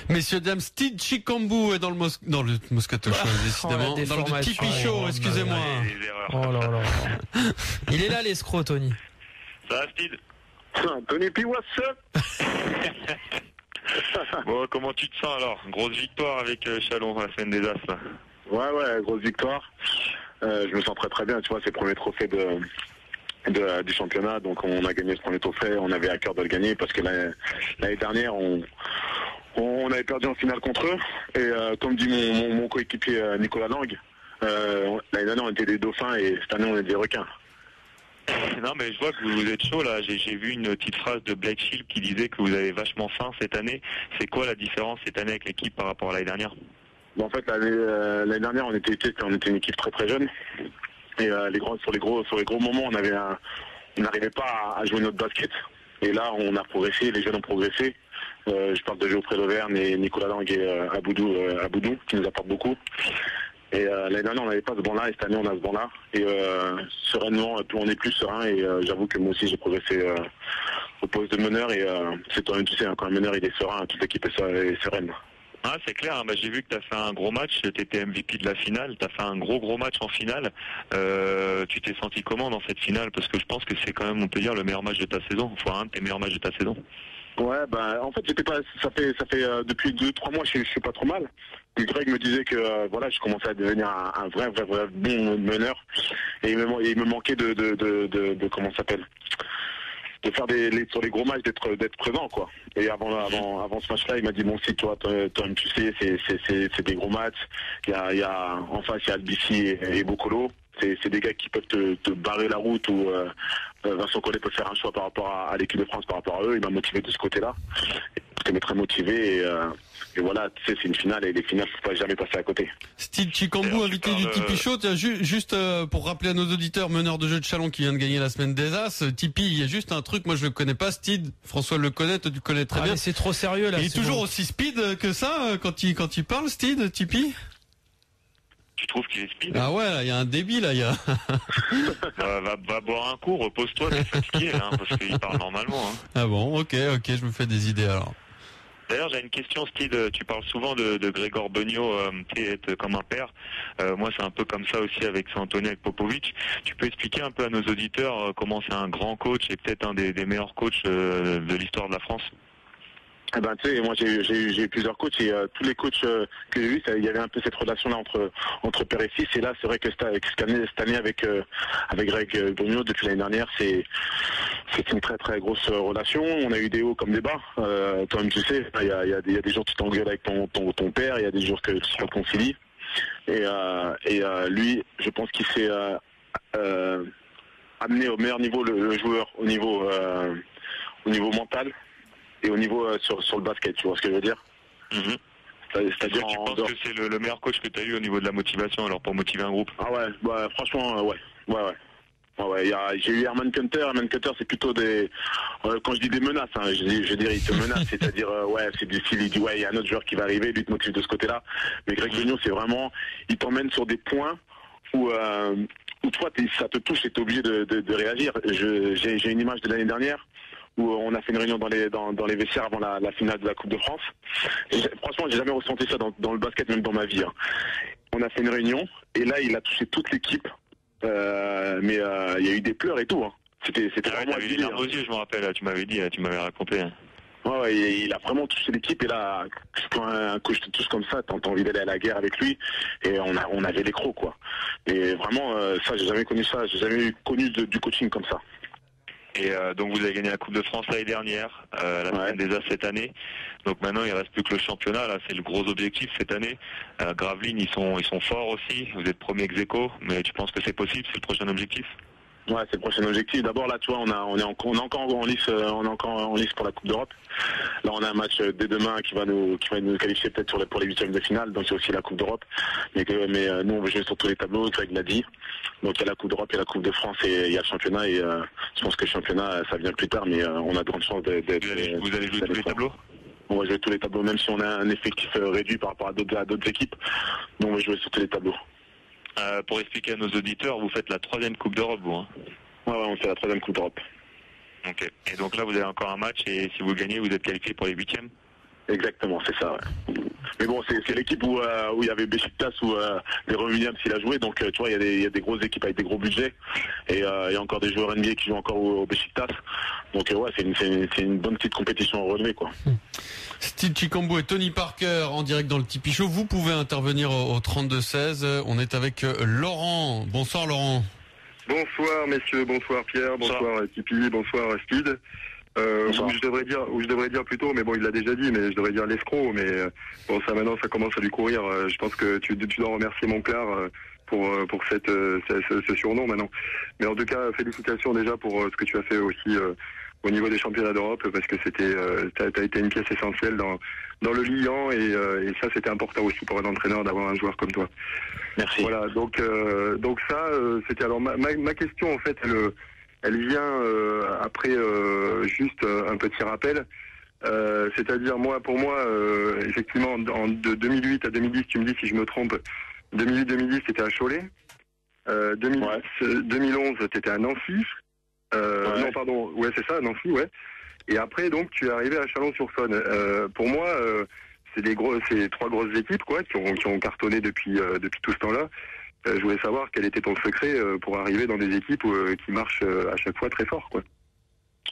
Messieurs, dames, Steve Chikambu est dans le Moscato Show, décidément. Dans le Tipeee Show, excusez-moi. Oh là là. Il est là, l'escroc, Tony. Ça va, Steve? Tony P, what's up? Bon, comment tu te sens alors? Grosse victoire avec Chalon la semaine des As, là. Ouais, grosse victoire. Je me sens très très bien, tu vois, c'est le premier trophée du championnat, donc on a gagné ce premier trophée, on avait à cœur de le gagner parce que l'année dernière on avait perdu en finale contre eux et comme dit mon coéquipier Nicolas Lang, l'année dernière on était des dauphins et cette année on est des requins. Non mais je vois que vous êtes chaud là, j'ai vu une petite phrase de Blake Shield qui disait que vous avez vachement faim cette année. C'est quoi la différence cette année avec l'équipe par rapport à l'année dernière? Bon, en fait l'année dernière on était une équipe très très jeune. Et sur les gros moments, on n'arrivait pas à jouer notre basket. Et là, on a progressé, les jeunes ont progressé. Je parle de Geoffrey Lauvergne et Nicolas Lang et Aboudou, qui nous apportent beaucoup. Et l'année dernière, on n'avait pas ce banc-là, et cette année, on a ce banc-là. Et sereinement, on est plus serein. Et j'avoue que moi aussi, j'ai progressé au poste de meneur. Et c'est toi-même, tu sais, quand un meneur, il est serein, toute l'équipe est sereine. Ah, c'est clair, hein. Bah, j'ai vu que tu as fait un gros match, tu étais MVP de la finale, tu as fait un gros match en finale. Tu t'es senti comment dans cette finale? Parce que je pense que c'est quand même, on peut dire, le meilleur match de ta saison, enfin un de tes meilleurs matchs de ta saison. Ouais, en fait, ça fait depuis 2-3 mois, je suis pas trop mal. Et Greg me disait que voilà, je commençais à devenir un vrai bon meneur. Et il me manquait de comment ça s'appelle, de faire sur les gros matchs d'être présent quoi. Et avant ce match-là, il m'a dit bon si toi tu sais c'est des gros matchs. Il y a en face il y a Albici et Bocolo. C'est des gars qui peuvent te barrer la route ou Vincent Collet peut faire un choix par rapport à l'équipe de France par rapport à eux. Il m'a motivé de ce côté-là. J'étais très motivé et voilà, tu sais, c'est une finale et les finales, faut pas jamais passer à côté. Steve Chikambu, invité du Tipeee Show. Juste pour rappeler à nos auditeurs, meneur de jeu de Chalon qui vient de gagner la semaine des As. Tipeee, il y a juste un truc, moi je le connais pas, Steve. François le connaît, toi tu connais très bien. Mais c'est trop sérieux là. Il est toujours aussi speed que ça quand il parle, Steve, Tipeee. Tu trouves qu'il est speed? Ah ouais, il y a un débit là, il y a. va boire un coup, repose-toi, t'es fatigué là, parce qu'il parle normalement. Hein. Ah bon, ok, je me fais des idées alors. D'ailleurs, j'ai une question, Steve. Tu parles souvent de Grégor Beugnot, être comme un père. Moi, c'est un peu comme ça aussi avec Saint-Antonio, avec Popovic. Tu peux expliquer un peu à nos auditeurs comment c'est un grand coach et peut-être un des meilleurs coachs de l'histoire de la France? Eh ben, tu sais, moi j'ai eu plusieurs coachs et tous les coachs que j'ai vus, il y avait un peu cette relation-là entre père et fils. Et là, c'est vrai que cette année avec Greg Beugnot, depuis l'année dernière, c'est une très très grosse relation. On a eu des hauts comme des bas. Toi-même, tu sais, il y a des jours tu t'engueules avec ton père, il y a des jours que tu te réconcilies. Et lui, je pense qu'il s'est amené au meilleur niveau le joueur au niveau mental. Et au niveau sur le basket, tu vois ce que je veux dire? C'est-à-dire tu penses que c'est le meilleur coach que tu as eu au niveau de la motivation, alors pour motiver un groupe? Ah ouais, bah franchement, ouais. J'ai eu Herman Hunter. Herman Hunter, c'est plutôt des... quand je dis des menaces, hein, je dirais il te menace, c'est-à-dire, c'est du style, il dit, il y a un autre joueur qui va arriver, lui te motive de ce côté-là. Mais Greg Beugnot, c'est vraiment... Il t'emmène sur des points où toi, ça te touche et t'es obligé de réagir. J'ai une image de l'année dernière, où on a fait une réunion dans les vestiaires avant la finale de la Coupe de France. Franchement, j'ai jamais ressenti ça dans le basket, même dans ma vie. Hein. On a fait une réunion, et là, il a touché toute l'équipe, mais il y a eu des pleurs et tout. Hein. C'était vraiment... Il a eu aux yeux, je me rappelle, tu m'avais raconté. Ouais, il a vraiment touché l'équipe, et là, quand un coach te touche comme ça, t'as envie d'aller à la guerre avec lui, et on avait les crocs, quoi. Et vraiment, ça, j'ai jamais connu ça, j'ai jamais connu du coaching comme ça. Et donc vous avez gagné la Coupe de France l'année dernière, la semaine des As cette année. Donc maintenant il reste plus que le championnat, là c'est le gros objectif cette année. Gravelines ils sont forts aussi, vous êtes premier ex-aequo, mais tu penses que c'est possible, c'est le prochain objectif? Ouais, c'est le prochain objectif. D'abord là, tu vois, on est encore en lice pour la Coupe d'Europe. Là, on a un match dès demain qui va nous qualifier peut-être pour les huitièmes de finale. Donc c'est aussi la Coupe d'Europe. Mais nous, on veut jouer sur tous les tableaux. Greg l'a dit. Donc il y a la Coupe d'Europe, il y a la Coupe de France et il y a le championnat. Et je pense que le championnat, ça vient plus tard, mais on a de grandes chances d'être. Vous allez jouer tous les tableaux? On va jouer tous les tableaux, même si on a un effectif réduit par rapport à d'autres équipes. Donc on va jouer sur tous les tableaux. Pour expliquer à nos auditeurs, vous faites la 3e Coupe d'Europe, vous, hein? Ouais, on fait la 3e Coupe d'Europe. Ok. Et donc là, vous avez encore un match, et si vous gagnez, vous êtes qualifié pour les 8e? Exactement, c'est ça. Ouais. Mais bon, c'est l'équipe où il y avait Beşiktaş, où Leroy Williams il a joué. Donc tu vois, il y a des grosses équipes avec des gros budgets. Et il y a encore des joueurs NBA qui jouent encore au Beşiktaş. Donc ouais, c'est une bonne petite compétition à relever, quoi. Steve Chicambou et Tony Parker en direct dans le Tipeee Show. Vous pouvez intervenir au 32-16. On est avec Laurent. Bonsoir Laurent. Bonsoir messieurs, bonsoir Pierre, bonsoir Tipeee, bonsoir Speed. Ou je devrais dire plutôt, mais bon il l'a déjà dit, mais je devrais dire l'escroc, mais bon ça maintenant ça commence à lui courir. Je pense que tu dois remercier Monclar pour ce surnom maintenant. Mais en tout cas félicitations déjà pour ce que tu as fait aussi au niveau des championnats d'Europe, parce que t'as été une pièce essentielle dans le Lyon et ça c'était important aussi pour un entraîneur d'avoir un joueur comme toi. Merci. Voilà, donc ça c'était alors ma question en fait elle vient après juste un petit rappel. C'est-à-dire pour moi effectivement de 2008 à 2010, tu me dis si je me trompe, 2008-2010 c'était à Cholet, 2011 t'étais à Nancy, non pardon, ouais c'est ça, Nancy, ouais. Et après donc tu es arrivé à Chalon-sur-Saône. Pour moi c'est trois grosses équipes quoi qui ont cartonné depuis tout ce temps-là. Je voulais savoir quel était ton secret pour arriver dans des équipes qui marchent à chaque fois très fort, quoi.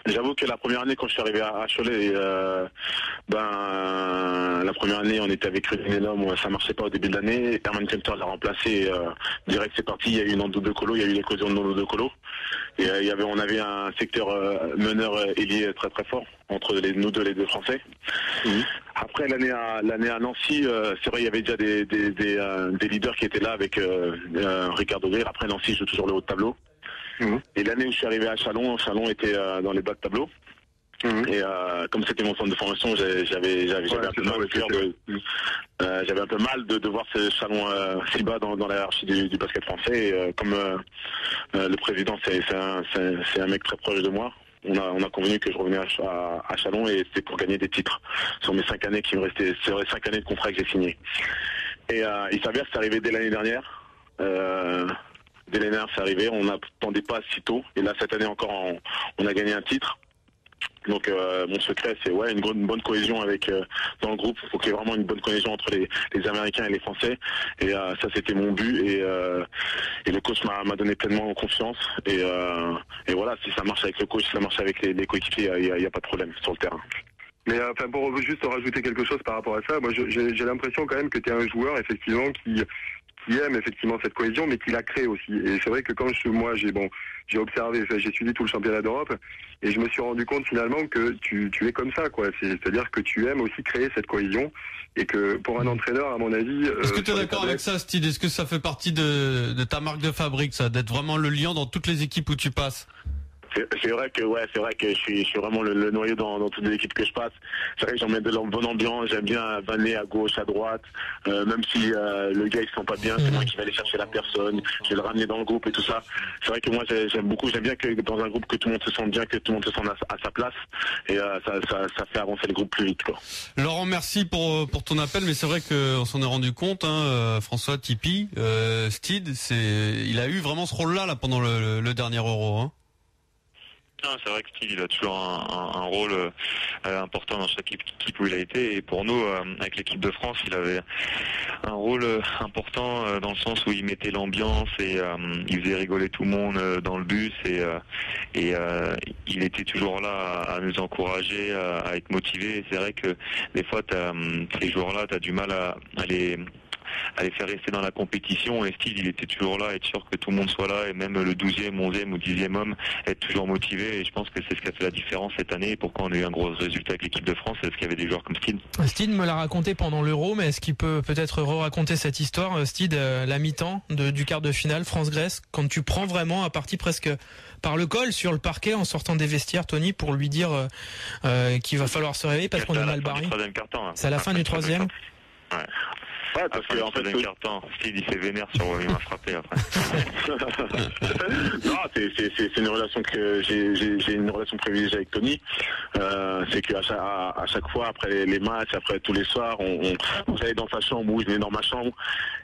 J'avoue que la première année quand je suis arrivé à Cholet, la première année on était avec René, ça marchait pas au début de l'année. Herman Kempter l'a remplacé, direct c'est parti. Il y a eu une endo de colo, il y a eu l'éclosion de Nando de colo. Et on avait un secteur meneur ailier très très fort entre nous deux, les deux Français. Après l'année à Nancy, c'est vrai il y avait déjà des leaders qui étaient là avec Ricardo Grir. Après Nancy joue toujours le haut de tableau. Et l'année où je suis arrivé à Chalon était dans les bas de tableau. Et comme c'était mon centre de formation, j'avais un peu mal de voir ce Chalon si bas dans la hiérarchie du basket français. Et, comme le président c'est un mec très proche de moi, on a convenu que je revenais à Chalon et c'était pour gagner des titres sur mes 5 années qui me restaient. C'est vrai 5 années de contrat que j'ai signé. Et il s'avère que c'est arrivé dès l'année dernière. Dès l'année dernière, c'est arrivé, on n'attendait pas si tôt. Et là, cette année encore, on a gagné un titre. Donc, mon secret, c'est une bonne cohésion dans le groupe. Il faut qu'il y ait vraiment une bonne cohésion entre les Américains et les Français. Et ça, c'était mon but. Et le coach m'a donné pleinement confiance. Et voilà, si ça marche avec le coach, si ça marche avec les coéquipiers, il n'y a pas de problème sur le terrain. Mais pour juste rajouter quelque chose par rapport à ça, moi j'ai l'impression quand même que tu es un joueur effectivement qui aime effectivement cette cohésion, mais qui la crée aussi. Et c'est vrai que quand j'ai observé, j'ai suivi tout le championnat d'Europe, et je me suis rendu compte finalement que tu es comme ça, quoi. C'est-à-dire que tu aimes aussi créer cette cohésion, et que pour un entraîneur, à mon avis... Est-ce que tu es d'accord avec ça, Steve? Est-ce que ça fait partie de ta marque de fabrique, ça, d'être vraiment le lion dans toutes les équipes où tu passes? C'est vrai que je suis vraiment le noyau dans toutes les équipes que je passe. C'est vrai que j'en mets de la bonne ambiance, j'aime bien vanner à gauche, à droite, même si le gars il se sent pas bien, c'est moi qui vais aller chercher la personne, je vais le ramener dans le groupe et tout ça. C'est vrai que moi j'aime bien que dans un groupe que tout le monde se sente bien, que tout le monde se sente à sa place, et ça fait avancer le groupe plus vite, quoi. Laurent, merci pour ton appel, mais c'est vrai qu'on s'en est rendu compte, François, Tipeee, Steed, il a eu vraiment ce rôle-là pendant le dernier Euro, hein. Non, c'est vrai que Steve il a toujours un rôle important dans chaque équipe où il a été, et pour nous avec l'équipe de France il avait un rôle important dans le sens où il mettait l'ambiance et il faisait rigoler tout le monde dans le bus et il était toujours là à nous encourager, à être motivé. Et c'est vrai que des fois ces joueurs-là t'as du mal à les faire rester dans la compétition, et Steve il était toujours là, être sûr que tout le monde soit là, et même le 12e, 11e ou 10e homme être toujours motivé. Et je pense que c'est ce qui a fait la différence cette année, et pourquoi on a eu un gros résultat avec l'équipe de France, c'est parce qu'il y avait des joueurs comme Steve. Steve me l'a raconté pendant l'Euro, mais est-ce qu'il peut peut-être re-raconter cette histoire, Steve, la mi-temps du quart de finale France-Grèce, quand tu prends vraiment à partie presque par le col sur le parquet en sortant des vestiaires, Tony, pour lui dire qu'il va falloir se réveiller parce qu'on est mal barré. C'est à la fin du troisième. Ouais. Ouais, parce que en fait, un carton. Steve, il s'est vénère sur il m'a frappé après. Non, c'est une relation que j'ai une relation privilégiée avec Tony. C'est qu'à chaque fois après les matchs, après tous les soirs, j'allais dans sa chambre ou je venais dans ma chambre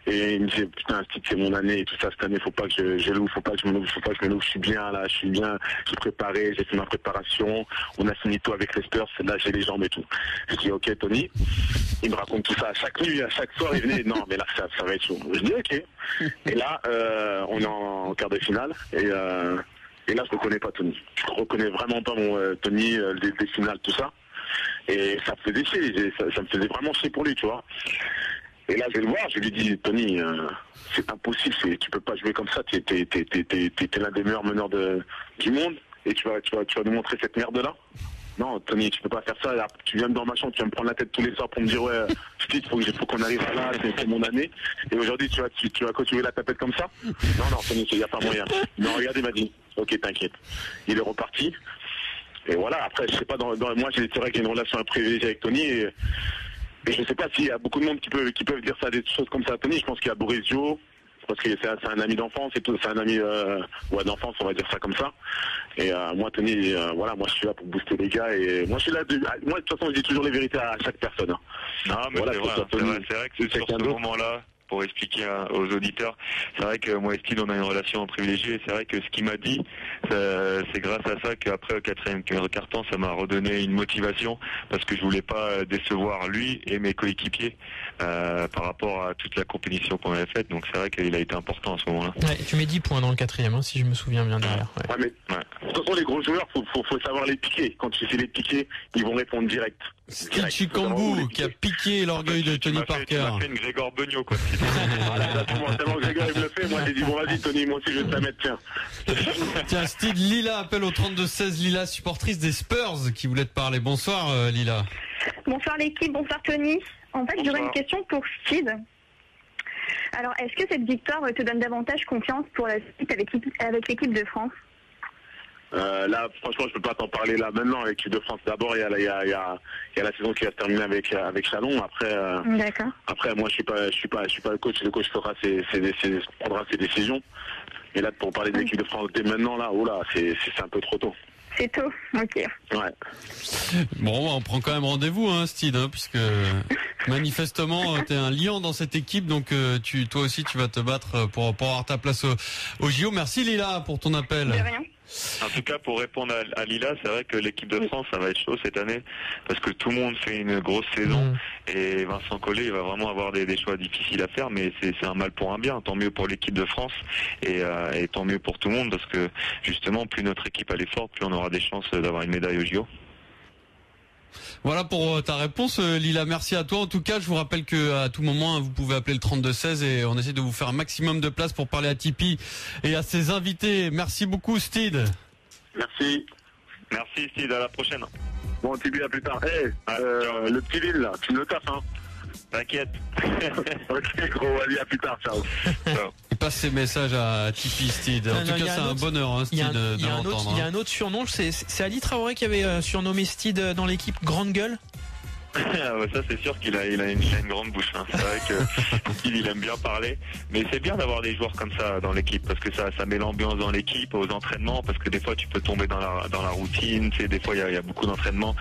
et il me disait putain Steve, c'est mon année et tout ça cette année, faut pas que je l'ouvre, faut pas que je me l'ouvre, je suis bien là, je suis bien, j'ai préparé, j'ai fait ma préparation, on a fini tout avec les Spurs, là j'ai les jambes et tout. Je dis ok Tony, il me raconte tout ça à chaque nuit, à chaque soir il venait, non mais là ça va être chaud. Je dis ok. Et là on est en quart de finale et là je reconnais pas Tony. Je reconnais vraiment pas mon Tony, des finales, tout ça. Et ça me faisait chier, ça me faisait vraiment chier pour lui, tu vois. Et là je vais le voir, je lui dis Tony, c'est impossible, tu peux pas jouer comme ça, t'es l'un des meilleurs meneurs du monde et tu vas nous montrer cette merde là. Non, Tony, tu peux pas faire ça. Là, tu viens dans ma chambre, tu vas me prendre la tête tous les soirs pour me dire ouais, Steve, faut qu'on arrive à là, c'est mon année. Et aujourd'hui, tu vas continuer la tapette comme ça. Non, Tony, il y a pas moyen. Non, regarde, il m'a dit, ok, t'inquiète. Il est reparti. Et voilà. Après, je sais pas. Moi, c'est vrai que j'ai une relation privilégiée avec Tony. Et je sais pas s'il y a beaucoup de monde qui peuvent dire ça, des choses comme ça à Tony. Je pense qu'il y a Boris Dio. Parce que c'est un ami d'enfance et tout, c'est un ami d'enfance, on va dire ça comme ça. Et moi Tony, voilà, moi je suis là pour booster les gars et moi je suis là moi de toute façon je dis toujours les vérités à chaque personne. Hein. Non mais voilà, c'est vrai que sur ce moment-là, pour expliquer aux auditeurs, c'est vrai que moi et Steve on a une relation privilégiée et c'est vrai que ce qu'il m'a dit, c'est grâce à ça qu'après au quatrième quart-temps ça m'a redonné une motivation parce que je voulais pas décevoir lui et mes coéquipiers par rapport à toute la compétition qu'on avait faite, donc c'est vrai qu'il a été important à ce moment-là. Ouais, tu mets 10 points dans le quatrième, hein, si je me souviens bien derrière. Ouais. Ouais, mais de toute façon les gros joueurs, faut savoir les piquer. Quand tu sais les piquer, ils vont répondre direct. Steve Chikambu qui a piqué l'orgueil de Tony Parker. Tu m'as fait une Grégor Beugnot quoi. Voilà, tellement Grégor il me le fait, moi j'ai dit bon vas-y Tony, moi aussi je vais te la mettre, tiens. Tiens, Steve, Lila appelle au 32-16, Lila, supportrice des Spurs, qui voulait te parler. Bonsoir Lila. Bonsoir l'équipe, bonsoir Tony. En fait, j'aurais une question pour Steve. Alors, est-ce que cette victoire te donne davantage confiance pour la suite avec l'équipe de France ? Là, franchement, je peux pas t'en parler là maintenant avec l'équipe de France. D'abord, il y a la saison qui va se terminer avec Chalon. Après, d'accord. Après, moi, je suis pas le coach. Le coach prendra ses décisions. Et là, pour parler de l'équipe de France dès maintenant, là, oh là, c'est un peu trop tôt. C'est tôt, ok. Ouais. Bon, on prend quand même rendez-vous, hein, Steve, hein, puisque manifestement, t'es un lion dans cette équipe, donc toi aussi, tu vas te battre pour avoir ta place au JO. Merci Lila pour ton appel. De rien. En tout cas, pour répondre à Lila, c'est vrai que l'équipe de France, ça va être chaud cette année, parce que tout le monde fait une grosse saison, et Vincent Collet, il va vraiment avoir des choix difficiles à faire, mais c'est un mal pour un bien. Tant mieux pour l'équipe de France, et tant mieux pour tout le monde, parce que justement, plus notre équipe elle est forte, plus on aura des chances d'avoir une médaille au JO. Voilà pour ta réponse Lila, merci à toi. En tout cas, je vous rappelle que à tout moment vous pouvez appeler le 32-16 et on essaie de vous faire un maximum de place pour parler à Tipeee et à ses invités. Merci beaucoup Steve. Merci. Merci Steve, à la prochaine. Bon Tipeee, à plus tard. Le petit Lille là, tu me le taffes hein. T'inquiète. Ok gros, allez, à plus tard, ciao. Ciao. Il passe ses messages à Tipeee Steve. En tout cas, c'est un bonheur hein, Steve de l'entendre. Il y a un autre surnom, c'est Ali Traoré qui avait surnommé Steve dans l'équipe Grande Gueule. Ça c'est sûr qu'il a une grande bouche. Hein. C'est vrai que Steve il aime bien parler, mais c'est bien d'avoir des joueurs comme ça dans l'équipe parce que ça met l'ambiance dans l'équipe, aux entraînements, parce que des fois tu peux tomber dans la routine, tu sais, des fois il y a beaucoup d'entraînements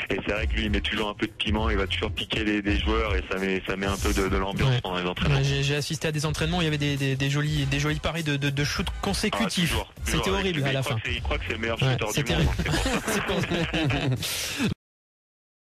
et c'est vrai que lui il met toujours un peu de piment, il va toujours piquer les joueurs et ça met un peu de l'ambiance dans les entraînements. Ouais, j'ai assisté à des entraînements, il y avait des jolis paris de shoot consécutifs. C'était horrible à la fin. Il croit que c'est le meilleur shooter du monde. C'est pour ça.